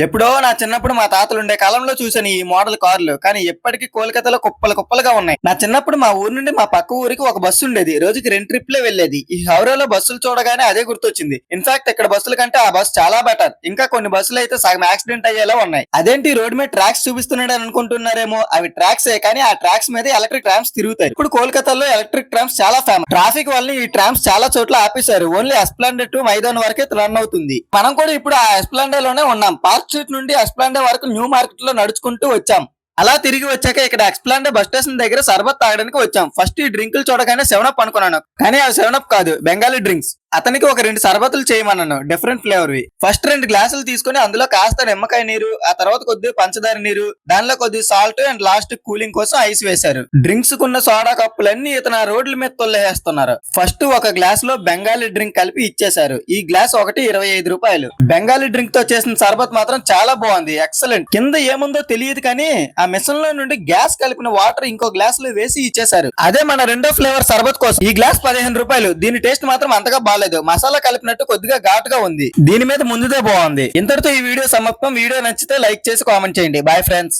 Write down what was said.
ఎప్పుడో నా చిన్నప్పుడు మా తాతలు ఉండే కాలంలో చూసాను ఈ మోడల్ కార్లు, కానీ ఎప్పటికీ కోల్కతాలో కుప్పలు కుప్పలుగా ఉన్నాయి. నా చిన్నప్పుడు మా ఊరు నుండి మా పక్క ఊరికి ఒక బస్సు ఉండేది. రోజుకి 2 ట్రిప్లే వెళ్లేది. ఈ హౌరాలో బస్సులు చూడగానే అదే గుర్తొచ్చింది. ఇన్ఫాక్ట్ ఇక్కడ బస్సుల కంటే ఆ బస్సు చాలా బెటర్. ఇంకా కొన్ని బస్సులు అయితే సగం యాక్సిడెంట్ అయ్యేలా ఉన్నాయి. అదేంటి రోడ్ మీద ట్రాక్స్ చూపిస్తున్నాడు అని అనుకుంటున్నారేమో, అవి ట్రాక్సే, కానీ ఆ ట్రాక్స్ మీద ఎలక్ట్రిక్ ట్రామ్స్ తిరుగుతాయి. ఇప్పుడు కోల్కతాలో ఎలక్ట్రిక్ ట్రామ్స్ చాలా ఫేమస్. ట్రాఫిక్ వల్ల ఈ ట్రామ్స్ చాలా చోట్ల ఆపేశారు. ఓన్లీ ఎస్ప్లాండే టు మైదాన్ వరకే రన్ అవుతుంది. మనం కూడా ఇప్పుడు ఆ ఎస్ప్లాండే లోనే ఉన్నాం. పార్క్ స్ట్రీట్ నుండి ఎస్ప్లాండే వరకు న్యూ మార్కెట్ లో నడుచుకుంటూ వచ్చాం. అలా తిరిగి వచ్చాక ఇక్కడ ఎక్స్ప్లాండే బస్ స్టేషన్ దగ్గర సర్బత్ తాగడానికి వచ్చాం. ఫస్ట్ ఈ డ్రింకులు చూడగానే 7up అనుకున్నాను, కానీ అవి 7up కాదు, బెంగాలీ డ్రింక్స్. అతనికి ఒక 2 సర్బతులు చేయమన్నాను, డిఫరెంట్ ఫ్లేవర్ వి. ఫస్ట్ 2 గ్లాసులు తీసుకుని అందులో కాస్త నిమ్మకాయ నీరు, ఆ తర్వాత కొద్దిగా పంచదార నీరు, దానిలో కొద్ది సాల్ట్ అండ్ లాస్ట్ కూలింగ్ కోసం ఐస్ వేశారు. డ్రింక్స్ కున్న సోడా కప్పులన్నీ ఇతను రోడ్ల మీద తొల్లేస్తున్నారు. ఫస్ట్ ఒక గ్లాస్ లో బెంగాలీ డ్రింక్ కలిపి ఇచ్చేశారు. ఈ గ్లాస్ ఒకటి 25 రూపాయలు. బెంగాలీ డ్రింక్ తో చేసిన సర్బత్ మాత్రం చాలా బాగుంది, ఎక్సలెంట్. కింద ఏముందో తెలియదు, కానీ ఆ మిషన్ లో నుండి గ్యాస్ కలిపిన వాటర్ ఇంకో గ్లాస్ లో వేసి ఇచ్చేశారు. అదే మన రెండో ఫ్లేవర్ సర్బత్ కోసం. ఈ గ్లాస్ 15 రూపాయలు. దీని టేస్ట్ మాత్రం అంతగా బాలేదు. మసాలా కలిపినట్టు కొద్దిగా ఘాటుగా ఉంది. దీని మీద ముందుదే బాగుంది. ఇంతటితో ఈ వీడియో సమాప్తం. వీడియో నచ్చితే లైక్ చేసి కామెంట్ చేయండి. Bye friends.